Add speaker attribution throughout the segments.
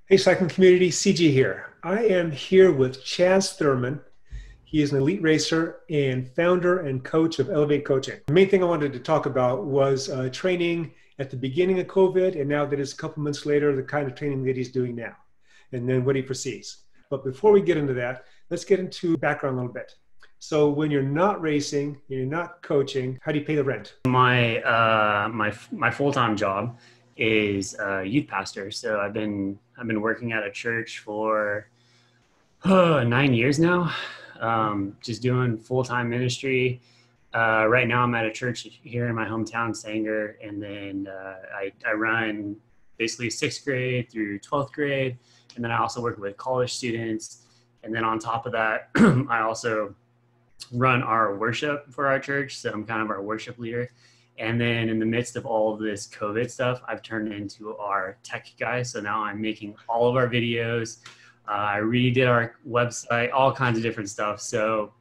Speaker 1: Hey, cycling community, CG here. I am here with Chaz Turmon. He is an elite racer and founder and coach of Elevate Coaching. The main thing I wanted to talk about was training at the beginning of COVID, and now that it's a couple months later, the kind of training that he's doing now, and then what he foresees. But before we get into that, let's get into background a little bit. So when you're not racing, you're not coaching, how do you pay the rent?
Speaker 2: My full-time job is youth pastor. So I've been working at a church for 9 years now, just doing full-time ministry. Right now I'm at a church here in my hometown, Sanger, and then I run basically sixth grade through 12th grade, and then I also work with college students. And then on top of that, I also run our worship for our church. So I'm kind of our worship leader. And then in the midst of all of this COVID stuff, I've turned into our tech guy. So now I'm making all of our videos. I redid our website, all kinds of different stuff. So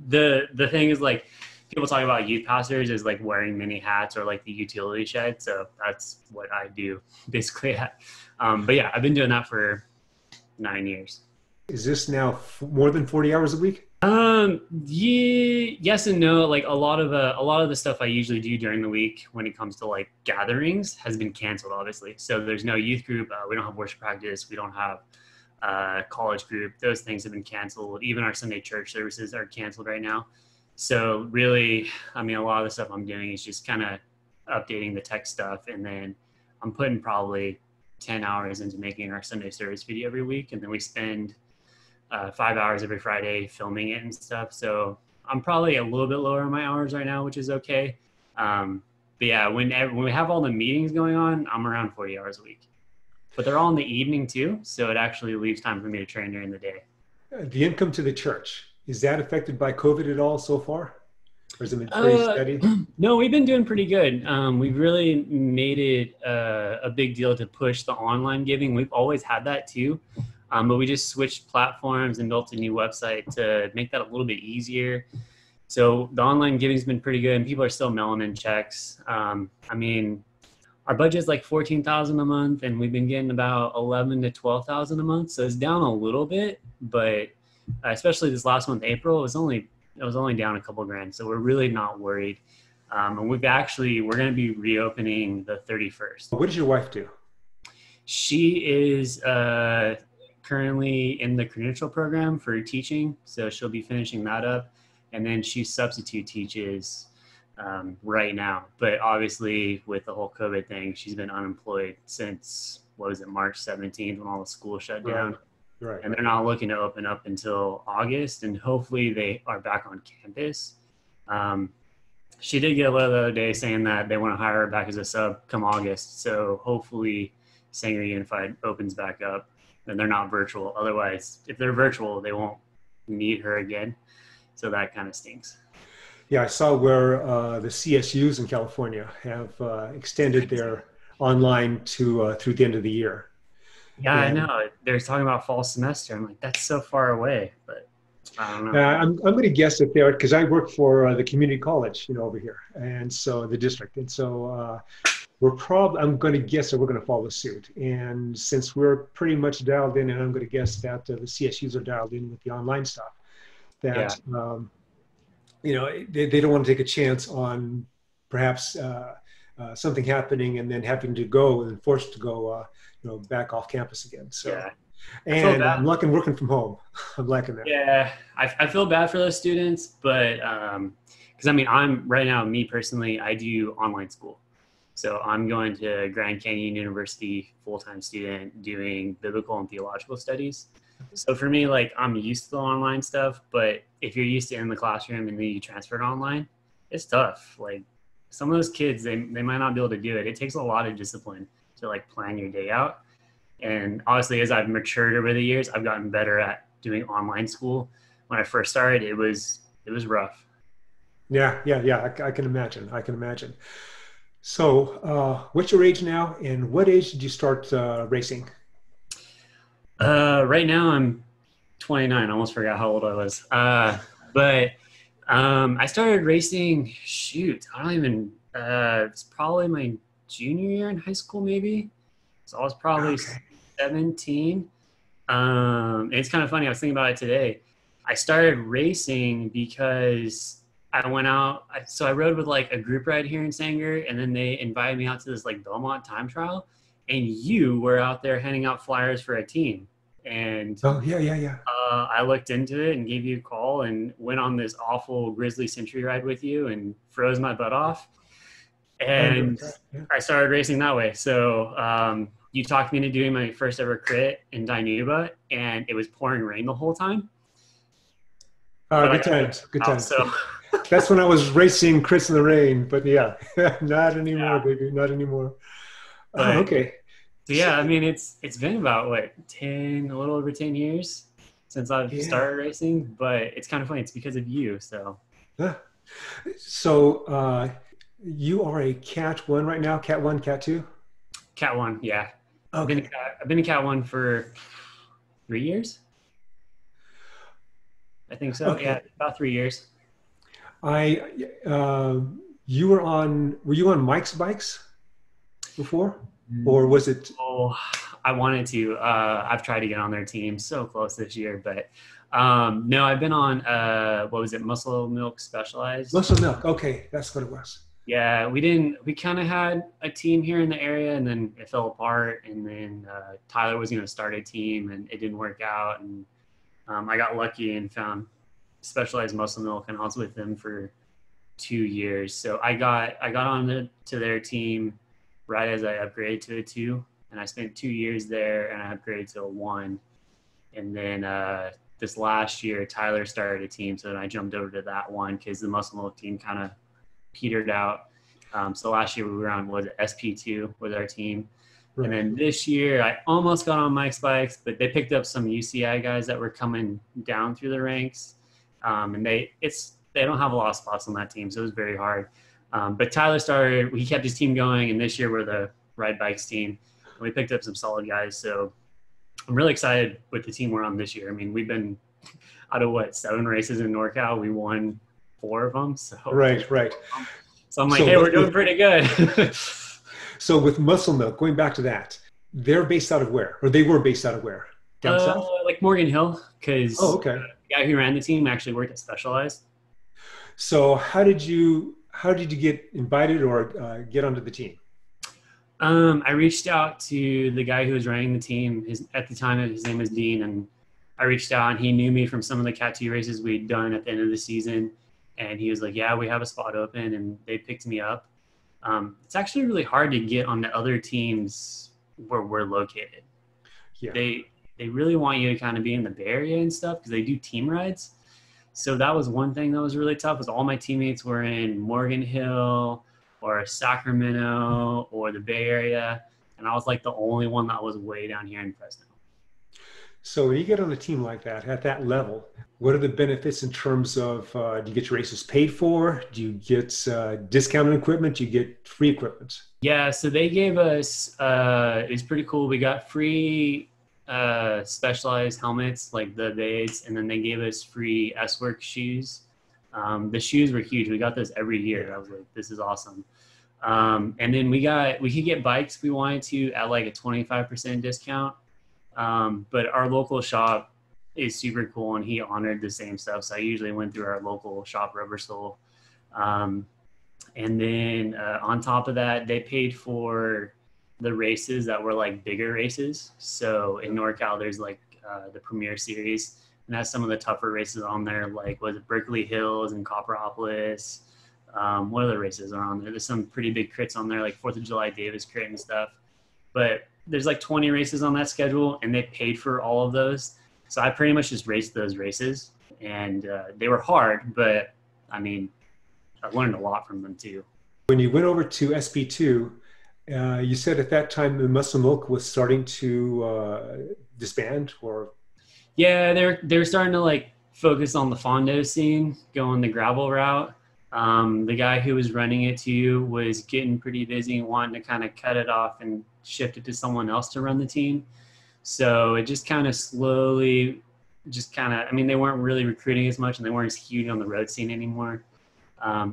Speaker 2: the thing is, like, people talk about youth pastors as like wearing many hats or like the utility shed. So that's what I do basically. But yeah, I've been doing that for 9 years.
Speaker 1: Is this now more than 40 hours a week?
Speaker 2: Yeah, yes and no. Like a lot of the stuff I usually do during the week when it comes to like gatherings has been canceled, obviously. So there's no youth group. We don't have worship practice. We don't have college group. Those things have been canceled. Even our Sunday church services are canceled right now. So really, I mean, a lot of the stuff I'm doing is just kind of updating the tech stuff, and then I'm putting probably 10 hours into making our Sunday service video every week, and then we spend 5 hours every Friday filming it and stuff. So I'm probably a little bit lower on my hours right now, which is okay. But yeah, when we have all the meetings going on, I'm around 40 hours a week. But they're all in the evening too, so it actually leaves time for me to train during the day.
Speaker 1: The income to the church, is that affected by COVID at all so far? Or has it been pretty steady?
Speaker 2: No, we've been doing pretty good. We've really made it a big deal to push the online giving. We've always had that too. But we just switched platforms and built a new website to make that a little bit easier. So the online giving's been pretty good, and people are still mailing in checks. I mean, our budget's like $14,000 a month, and we've been getting about $11,000 to $12,000 a month. So it's down a little bit, but especially this last month, April, it was only down a couple grand. So we're really not worried. And we're going to be reopening the 31st.
Speaker 1: What does your wife do?
Speaker 2: She is currently in the credential program for teaching. So she'll be finishing that up. And then she substitute teaches right now. But obviously with the whole COVID thing, she's been unemployed since, March 17th when all the schools shut down.
Speaker 1: Right.
Speaker 2: And they're not looking to open up until August. And hopefully they are back on campus. She did get a letter the other day saying that they want to hire her back as a sub come August. So hopefully Sanger Unified opens back up and they're not virtual. Otherwise, if they're virtual, they won't need her again. So that kind of stinks.
Speaker 1: Yeah, I saw where the CSUs in California have extended their online to through the end of the year.
Speaker 2: Yeah, I know. They're talking about fall semester. I'm like, that's so far away, but I don't know.
Speaker 1: I'm going to guess that they are, because I work for the community college, over here, and so the district, and so I'm going to guess that we're going to follow suit. And since we're pretty much dialed in, and I'm going to guess that the CSUs are dialed in with the online stuff, that they don't want to take a chance on perhaps something happening and then having to go and forced to go, back off campus again. So,
Speaker 2: yeah.
Speaker 1: And I'm liking working from home. I'm liking that.
Speaker 2: Yeah, I feel bad for those students, but because I mean, me personally, I do online school. So I'm going to Grand Canyon University, full-time student, doing biblical and theological studies. So for me, like, I'm used to the online stuff, but if you're used to in the classroom and then you transfer to online, it's tough. Like, some of those kids, they might not be able to do it. It takes a lot of discipline to like plan your day out. And honestly, as I've matured over the years, I've gotten better at doing online school. When I first started, it was rough.
Speaker 1: Yeah. I can imagine. So, what's your age now, and what age did you start racing?
Speaker 2: Right now I'm 29. I almost forgot how old I was. But I started racing. It's probably my junior year in high school, maybe. So I was probably 17. It's kind of funny. I was thinking about it today. I started racing because I went out. So I rode with like a group ride here in Sanger, and then they invited me out to this like Belmont time trial, and you were out there handing out flyers for a team. And
Speaker 1: Oh, yeah, yeah, yeah.
Speaker 2: I looked into it and gave you a call and went on this awful Grizzly Century ride with you and froze my butt off.
Speaker 1: I remember
Speaker 2: And
Speaker 1: that. Yeah.
Speaker 2: I started racing that way. So you talked me into doing my first ever crit in Dinuba, and it was pouring rain the whole time. But I
Speaker 1: Good
Speaker 2: got
Speaker 1: times. Good
Speaker 2: out,
Speaker 1: times.
Speaker 2: so
Speaker 1: That's when I was racing Chris in the rain, but yeah, not anymore,
Speaker 2: yeah.
Speaker 1: baby, not anymore.
Speaker 2: But
Speaker 1: Okay.
Speaker 2: so yeah, I mean it's been about what 10, a little over 10 years since I've
Speaker 1: Yeah.
Speaker 2: started racing, but it's kind of funny. It's because of you. So
Speaker 1: Huh. So you are a Cat 1 right now, Cat 1, Cat 2?
Speaker 2: Cat One, yeah.
Speaker 1: Okay.
Speaker 2: I've been a Cat One for 3 years. I think so. Yeah,
Speaker 1: Okay.
Speaker 2: about 3 years.
Speaker 1: I were you on Mike's bikes before? Or was it
Speaker 2: Oh, I wanted to. I've tried to get on their team so close this year, but no, I've been on what was it, Muscle Milk Specialized.
Speaker 1: Muscle Milk? Okay, that's what it was.
Speaker 2: Yeah, we kind of had a team here in the area, and then it fell apart, and then Tyler was going to start a team, and it didn't work out, and I got lucky and found Specialized Muscle Milk, and I was with them for 2 years. So I got on to their team right as I upgraded to a 2, and I spent 2 years there, and I upgraded to a 1, and then this last year Tyler started a team, so then I jumped over to that one because the Muscle Milk team kind of petered out. So last year we were on SP2 with our team.
Speaker 1: Right.
Speaker 2: And then this year I almost got on Mike's bikes, but they picked up some UCI guys that were coming down through the ranks. And they don't have a lot of spots on that team, so it was very hard. But Tyler started, he kept his team going, and this year we're the Ride Bikes team. And we picked up some solid guys. So I'm really excited with the team we're on this year. I mean, we've been out of 7 races in NorCal. We won 4 of them. So
Speaker 1: Right, right.
Speaker 2: So I'm like, hey, we're doing pretty good.
Speaker 1: So with Muscle Milk, going back to that, they're based out of where? Or they were based out of where? Down south?
Speaker 2: Like Morgan Hill, because
Speaker 1: Okay.
Speaker 2: the guy who ran the team actually worked at Specialized.
Speaker 1: So how did you get invited or get onto the team?
Speaker 2: I reached out to the guy who was running the team. At the time, his name was Dean, and I reached out, and he knew me from some of the Cat 2 races we'd done at the end of the season. And he was like, yeah, we have a spot open, and they picked me up. It's actually really hard to get on the other teams where we're located.
Speaker 1: Yeah.
Speaker 2: They really want you to kind of be in the Bay Area and stuff because they do team rides. So that was one thing that was really tough, was all my teammates were in Morgan Hill or Sacramento or the Bay Area, and I was like the only one that was way down here in Fresno.
Speaker 1: So when you get on a team like that, at that level, what are the benefits in terms of do you get your races paid for? Do you get discounted equipment? Do you get free equipment?
Speaker 2: Yeah, so they gave us, it was pretty cool. We got free Specialized helmets like the Vades, and then they gave us free S-Work shoes. The shoes were huge. We got those every year. I was like, this is awesome. And then we could get bikes if we wanted to at like a 25% discount. But our local shop is super cool, and he honored the same stuff. So I usually went through our local shop, Rubber Soul. And then on top of that, they paid for the races that were like bigger races. So in NorCal, there's like the Premier Series, and that's some of the tougher races on there. Like was it Berkeley Hills and Copperopolis? What other races are on there? There's some pretty big crits on there, like 4th of July Davis crit and stuff. But there's like 20 races on that schedule, and they paid for all of those. So I pretty much just raced those races, and they were hard, but I mean, I learned a lot from them too.
Speaker 1: When you went over to SP2, you said at that time the Muscle Milk was starting to disband, or?
Speaker 2: Yeah, they're starting to like focus on the Fondo scene, going the gravel route. The guy who was running it too was getting pretty busy and wanting to kind of cut it off and shift it to someone else to run the team. So it just kind of slowly, I mean, they weren't really recruiting as much, and they weren't as huge on the road scene anymore.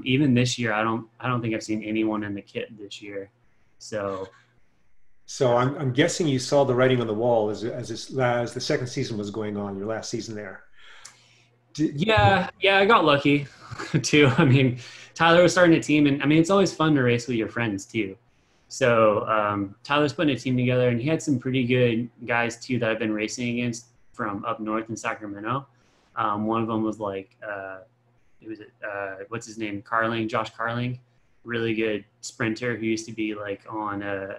Speaker 2: Even this year, I don't think I've seen anyone in the kit this year. So
Speaker 1: So I'm guessing you saw the writing on the wall as the second season was going on, your last season there.
Speaker 2: Yeah, I got lucky too. I mean, Tyler was starting a team, and I mean, it's always fun to race with your friends too. So Tyler's putting a team together, and he had some pretty good guys too that I've been racing against from up north in Sacramento. One of them was like, what's his name? Josh Carling, really good sprinter who used to be like on a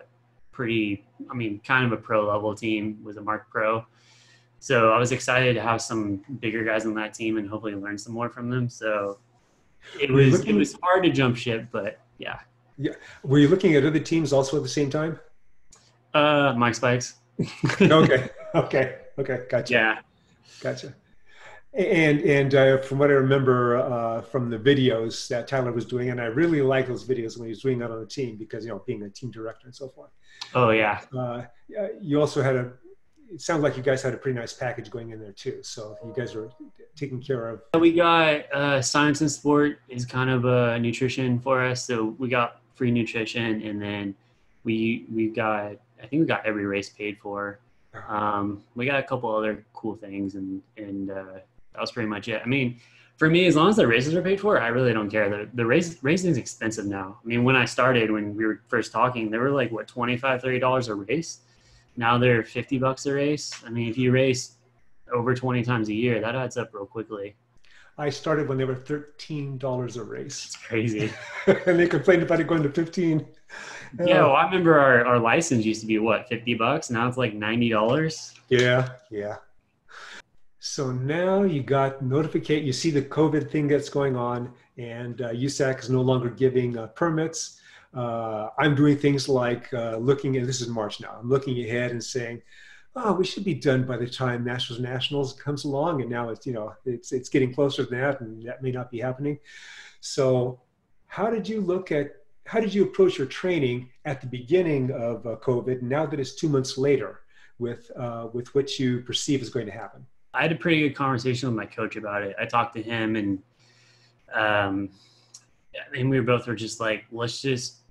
Speaker 2: pretty, I mean, kind of a pro level team, was a Mark Pro. So I was excited to have some bigger guys on that team and hopefully learn some more from them. So it was hard to jump ship, but yeah.
Speaker 1: Yeah. Were you looking at other teams also at the same time?
Speaker 2: Mike Spikes.
Speaker 1: Okay. Okay. Gotcha.
Speaker 2: Yeah.
Speaker 1: Gotcha. And from what I remember from the videos that Tyler was doing, and I really like those videos when he was doing that on the team because, being a team director and so forth.
Speaker 2: Oh, yeah.
Speaker 1: You also it sounds like you guys had a pretty nice package going in there too. So you guys were taken care of.
Speaker 2: We got Science and Sport is kind of a nutrition for us. So we got free nutrition, and then I think we got every race paid for. We got a couple other cool things, and that was pretty much it. I mean, for me, as long as the races are paid for, I really don't care. The racing is expensive now. I mean, when I started, when we were first talking, they were like, what, $25, $30 a race? Now they're $50 a race. I mean, if you race over 20 times a year, that adds up real quickly.
Speaker 1: I started when they were $13 a race.
Speaker 2: It's crazy.
Speaker 1: And they complained about it going to 15.
Speaker 2: Yeah, well, I remember our license used to be, what, $50? Now it's like $90.
Speaker 1: Yeah. So now you got notification, you see the COVID thing that's going on, and USAC is no longer giving permits. I'm doing things like looking, and this is March now, I'm looking ahead and saying, oh, we should be done by the time Nationals comes along, and now it's getting closer than that, and that may not be happening. So how did you approach your training at the beginning of COVID, now that it's 2 months later, with what you perceive is going to happen?
Speaker 2: I had a pretty good conversation with my coach about it. I talked to him, and we were just like, let's just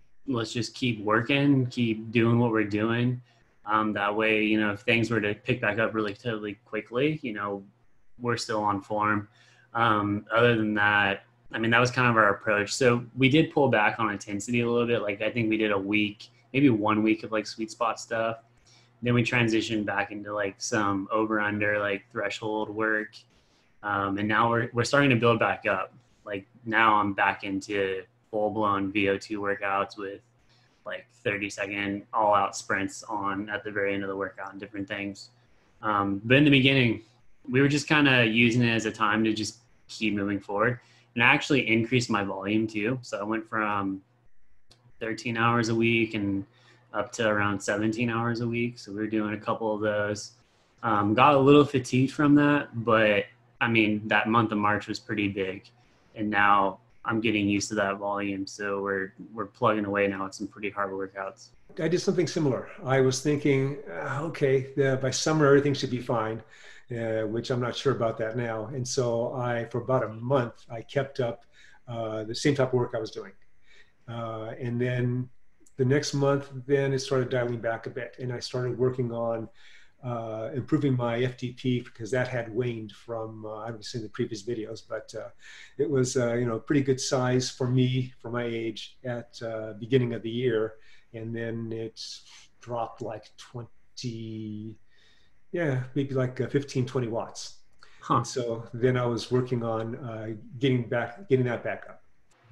Speaker 2: keep working, keep doing what we're doing. That way, if things were to pick back up relatively quickly, we're still on form. Other than that, I mean, that was kind of our approach. So we did pull back on intensity a little bit. Like, I think we did a week, maybe 1 week of like sweet spot stuff. Then we transitioned back into like some over under like threshold work. And now we're starting to build back up. Like, now I'm back into full blown VO2 workouts with like 30-second all out sprints at the very end of the workout and different things. But in the beginning, we were just kind of using it as a time to just keep moving forward. And I actually increased my volume too. So I went from 13 hours a week and up to around 17 hours a week. So we were doing a couple of those. Got a little fatigued from that, but I mean, that month of March was pretty big. And now I'm getting used to that volume. So we're plugging away now at some pretty hard workouts.
Speaker 1: I did something similar. I was thinking, by summer, everything should be fine, which I'm not sure about that now. And so for about a month, I kept up the same type of work I was doing. And then the next month, then it started dialing back a bit. And I started working on improving my FTP because that had waned from, I haven't seen the previous videos, but it was, pretty good size for me, for my age at beginning of the year. And then it's dropped like 20, maybe like 15, 20 watts. And so then I was working on getting that back up.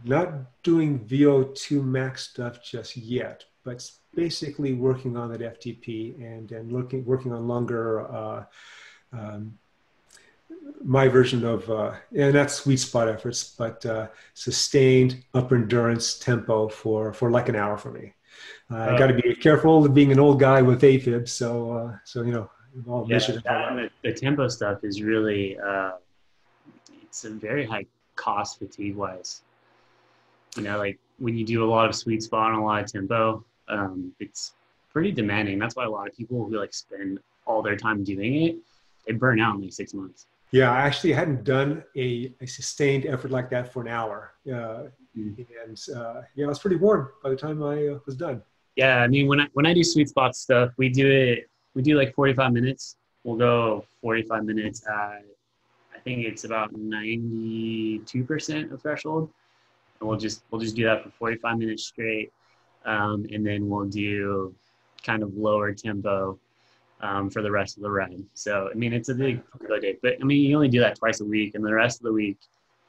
Speaker 1: Not doing VO2 max stuff just yet, but basically working on that FTP and working on longer, my version of, and that's sweet spot efforts, but sustained upper endurance tempo for like an hour for me. I got to be careful of being an old guy with AFib, so all measured.
Speaker 2: The tempo stuff is really, it's a very high cost fatigue wise. Like when you do a lot of sweet spot and a lot of tempo, it's pretty demanding. That's why a lot of people who like spend all their time doing it, they burn out in like 6 months.
Speaker 1: Yeah, I actually hadn't done a sustained effort like that for an hour. And I was pretty worn by the time I was done.
Speaker 2: Yeah, I mean, when I do sweet spot stuff, we do like 45 minutes. We'll go 45 minutes at, I think it's about 92% of threshold. And we'll just do that for 45 minutes straight. And then we'll do kind of lower tempo for the rest of the ride. So, I mean, it's a big day, but I mean, you only do that twice a week, and the rest of the week,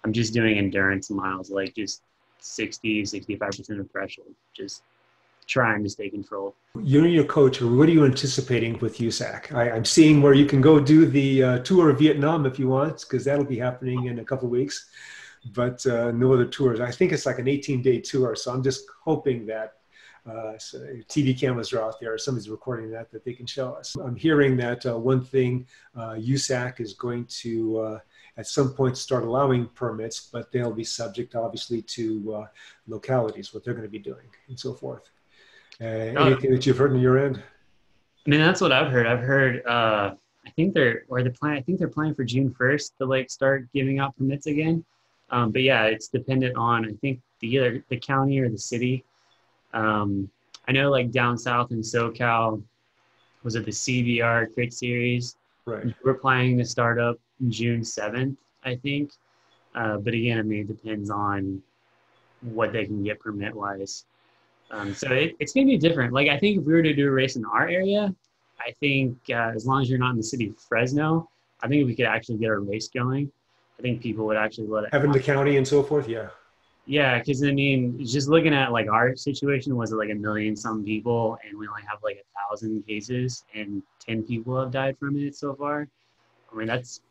Speaker 2: I'm just doing endurance miles, like just 65% of threshold, just trying to stay controlled.
Speaker 1: You're your coach. What are you anticipating with USAC? I'm seeing where you can go do the tour of Vietnam if you want, because that'll be happening in a couple of weeks, but no other tours. I think it's like an 18-day tour, so I'm just hoping that so TV cameras are out there, or somebody's recording that they can show us. I'm hearing that one thing, USAC is going to at some point start allowing permits, but they'll be subject obviously to localities, what they're going to be doing and so forth. Anything that you've heard on your end?
Speaker 2: I mean, that's what I've heard. I've heard, I think they're planning for June 1st to like start giving out permits again. But yeah, it's dependent on, I think either the county or the city. I know like down south in SoCal, was it the CVR Crit Series?
Speaker 1: Right.
Speaker 2: We're planning to start up June 7th, I think. But again, I mean, it depends on what they can get permit wise. So it's going to be different. Like, I think if we were to do a race in our area, I think as long as you're not in the city of Fresno, I think if we could actually get a race going, I think people would actually let it
Speaker 1: Having the county and so forth, yeah.
Speaker 2: Yeah, because I mean, just looking at like our situation, was it like 1 million some people, and we only have like 1,000 cases, and 10 people have died from it so far. I mean, that's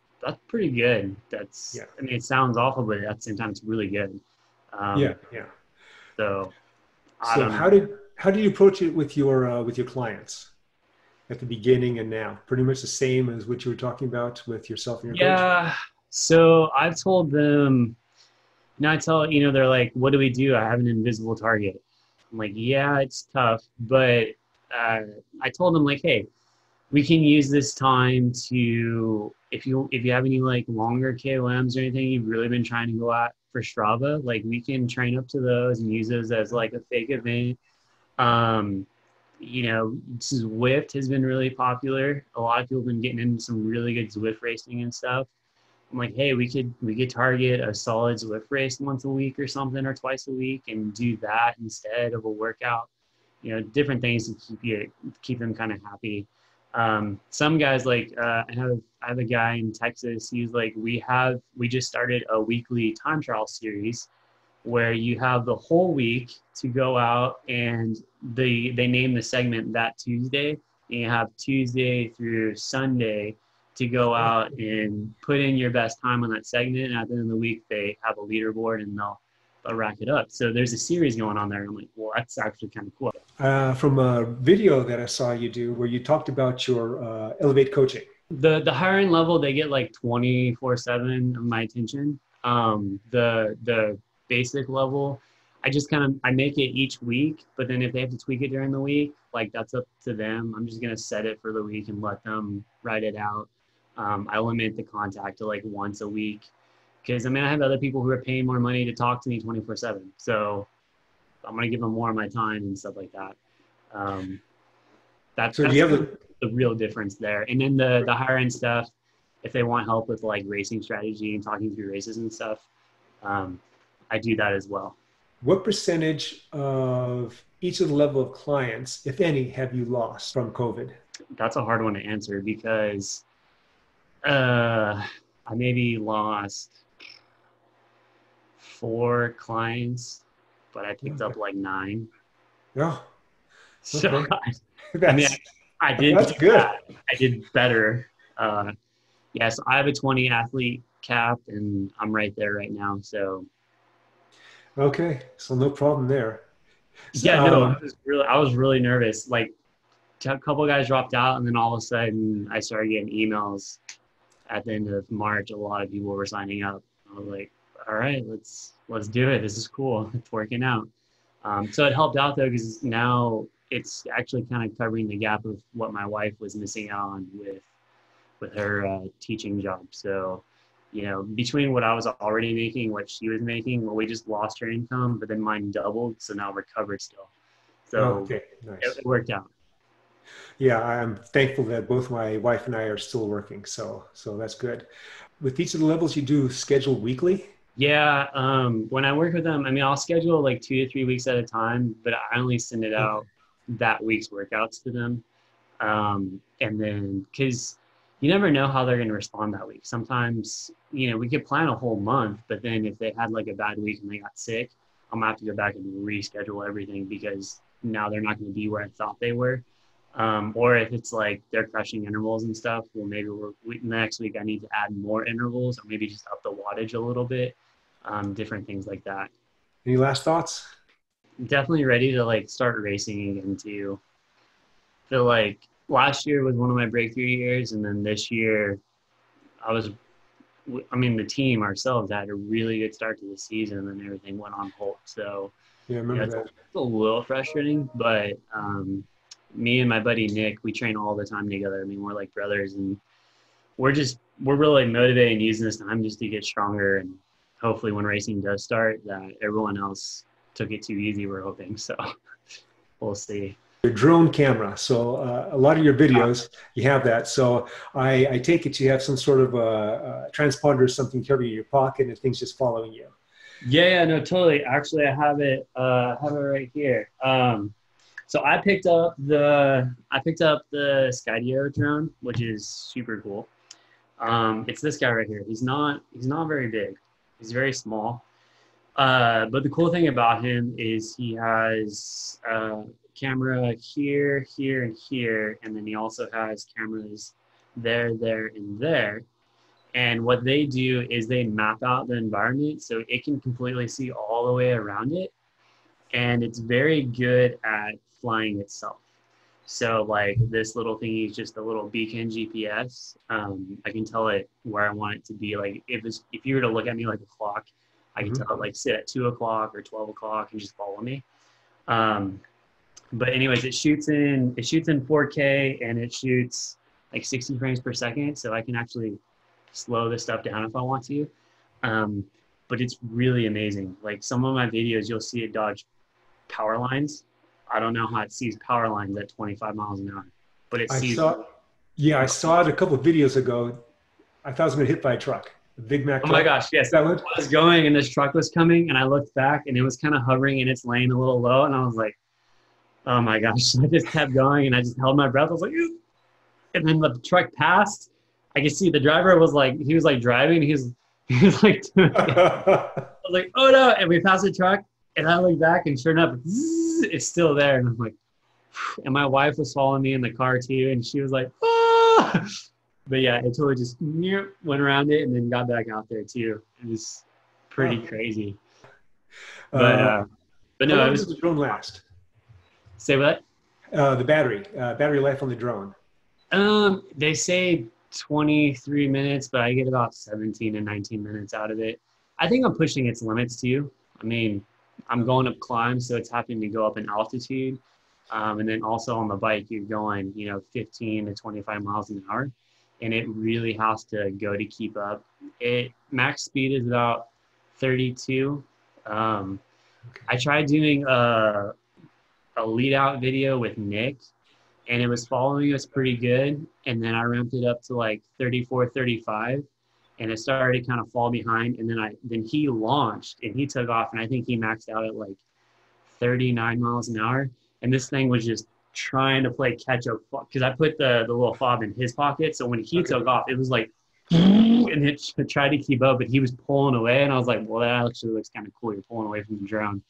Speaker 2: pretty good.
Speaker 1: Yeah.
Speaker 2: I mean, it sounds awful, but at the same time, it's really good.
Speaker 1: Yeah.
Speaker 2: So
Speaker 1: So how did you approach it with your clients at the beginning and now? Pretty much the same as what you were talking about with yourself and your coach?
Speaker 2: Yeah. So I've told them. Now they're like, what do we do? I have an invisible target. I'm like, yeah, it's tough. But I told them like, hey, we can use this time to, if you have any like longer KOMs or anything you've really been trying to go at for Strava, like we can train up to those and use those as like a fake event. Zwift has been really popular. A lot of people have been getting into some really good Zwift racing and stuff. I'm like, hey, we could target a solid Zwift race once a week or something, or twice a week, and do that instead of a workout. Different things to keep them kind of happy. Some guys like I have a guy in Texas. He's like, we just started a weekly time trial series where you have the whole week to go out, and they name the segment that Tuesday, and you have Tuesday through Sunday to go out and put in your best time on that segment. And at the end of the week, they have a leaderboard and they'll rack it up. So there's a series going on there. I'm like, well, that's actually kind of cool.
Speaker 1: From a video that I saw you do where you talked about your Elevate coaching.
Speaker 2: The higher end level, they get like 24/7 of my attention. The basic level, I make it each week, but then if they have to tweak it during the week, like that's up to them. I'm just going to set it for the week and let them write it out. I limit the contact to like once a week because I have other people who are paying more money to talk to me 24/7. So I'm going to give them more of my time and stuff like that. That's the real difference there. And then the higher end stuff, if they want help with like racing strategy and talking through races and stuff, I do that as well.
Speaker 1: What percentage of each of the level of clients, if any, have you lost from COVID?
Speaker 2: That's a hard one to answer because I maybe lost 4 clients, but I picked up like 9.
Speaker 1: Oh,
Speaker 2: so
Speaker 1: okay.
Speaker 2: I did.
Speaker 1: That's good.
Speaker 2: I did better. So I have a 20 athlete cap, and I'm right there right now. So.
Speaker 1: Okay, so no problem there. So,
Speaker 2: I was really nervous. Like a couple of guys dropped out, and then all of a sudden I started getting emails at the end of March. A lot of people were signing up. I was like, all right, let's do it. This is cool. It's working out. So it helped out though, because now it's actually kind of covering the gap of what my wife was missing out on with her teaching job. So, between what I was already making, what she was making, well, we just lost her income, but then mine doubled. So now we're covered still.
Speaker 1: Oh,
Speaker 2: So
Speaker 1: okay, nice.
Speaker 2: it worked out.
Speaker 1: Yeah, I'm thankful that both my wife and I are still working, so that's good. With each of the levels, you do scheduled weekly.
Speaker 2: Yeah, when I work with them, I mean, I'll schedule like 2 to 3 weeks at a time, but I only send it
Speaker 1: Okay.
Speaker 2: out that week's workouts to them. And then, because you never know how they're going to respond that week. Sometimes, we could plan a whole month, but then if they had like a bad week and they got sick, I'm gonna have to go back and reschedule everything because now they're not going to be where I thought they were. Or if it's like they're crushing intervals and stuff, well, maybe next week I need to add more intervals or maybe just up the wattage a little bit, different things like that.
Speaker 1: Any last thoughts?
Speaker 2: Definitely ready to like start racing again too. Feel like last year was one of my breakthrough years, and then this year I was, I mean, the team ourselves had a really good start to the season, and then everything went on hold. So
Speaker 1: Yeah, I remember that.
Speaker 2: it's a little frustrating, but me and my buddy Nick, we train all the time together. I mean, we're like brothers, and we're really motivated and using this time just to get stronger, and hopefully when racing does start, that everyone else took it too easy. We're hoping so. We'll see.
Speaker 1: Your drone camera. So a lot of your videos, you have that. So I take it you have some sort of a transponder or something carried in your pocket and things just following you.
Speaker 2: Yeah, no, totally. Actually, I have it right here. So I picked up the Skydio drone, which is super cool. It's this guy right here. He's not very big. He's very small. But the cool thing about him is he has a camera here, here, and here, and then he also has cameras there, there, and there. And what they do is they map out the environment so it can completely see all the way around it. And it's very good at flying itself. So like this little thingy is just a little beacon GPS. I can tell it where I want it to be. Like if you were to look at me like a clock, I can
Speaker 1: Hmm.
Speaker 2: tell it like sit at 2 o'clock or 12 o'clock and just follow me. Um, but anyways, it shoots in 4K and it shoots like 60 frames per second, so I can actually slow this stuff down if I want to. Um, but it's really amazing. Like some of my videos, you'll see it dodge power lines. I don't know how it sees power lines at 25 miles an hour, but it
Speaker 1: I
Speaker 2: sees.
Speaker 1: saw, yeah, I saw it a couple of videos ago. I thought I was going to hit by a truck, a Big Mac
Speaker 2: Oh my
Speaker 1: truck.
Speaker 2: gosh,
Speaker 1: Is
Speaker 2: yes.
Speaker 1: that what?
Speaker 2: I was going and this truck was coming and I looked back and it was kind of hovering in its lane a little low and I was like, oh my gosh. I just kept going and I just held my breath. I was like, "Ew." And then the truck passed. I could see the driver was like, he was like driving. He was like, doing it. I was like, oh no. And we passed the truck and I looked back and sure enough, it's still there. And I'm like, phew. And my wife was following me in the car too. And she was like, ah. But yeah, it totally just went around it and then got back out there too. It was pretty
Speaker 1: Huh.
Speaker 2: crazy. But
Speaker 1: Uh,
Speaker 2: but
Speaker 1: how
Speaker 2: no, it
Speaker 1: long does
Speaker 2: was.
Speaker 1: the drone last?
Speaker 2: Say what?
Speaker 1: The battery life on the drone.
Speaker 2: They say 23 minutes, but I get about 17 and 19 minutes out of it. I think I'm pushing its limits too. I mean, I'm going up climbs, so it's having to go up in altitude. And then also on the bike, you're going, 15 to 25 miles an hour, and it really has to go to keep up. It max speed is about 32. Um, I tried doing a lead out video with Nick, and it was following us pretty good. And then I ramped it up to like 34, 35, and it started to kind of fall behind. And then he launched and he took off, and I think he maxed out at like 39 miles an hour. And this thing was just trying to play catch up because I put the little fob in his pocket. So when he
Speaker 1: Okay.
Speaker 2: took off, it was like, and it tried to keep up, but he was pulling away. And I was like, well, that actually looks kind of cool. You're pulling away from the drone.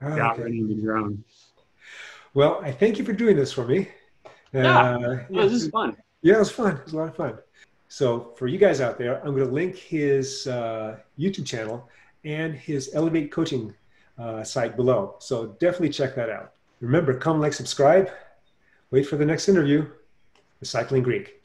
Speaker 1: Oh,
Speaker 2: You're
Speaker 1: okay.
Speaker 2: outrunning the drone.
Speaker 1: Well, I thank you for doing this for me.
Speaker 2: Yeah,
Speaker 1: Yeah,
Speaker 2: this is fun.
Speaker 1: yeah, it was fun. It was a lot of fun. So for you guys out there, I'm going to link his YouTube channel and his Elevate Coaching site below. So definitely check that out. Remember, come like, subscribe. Wait for the next interview. The Cycling Greek.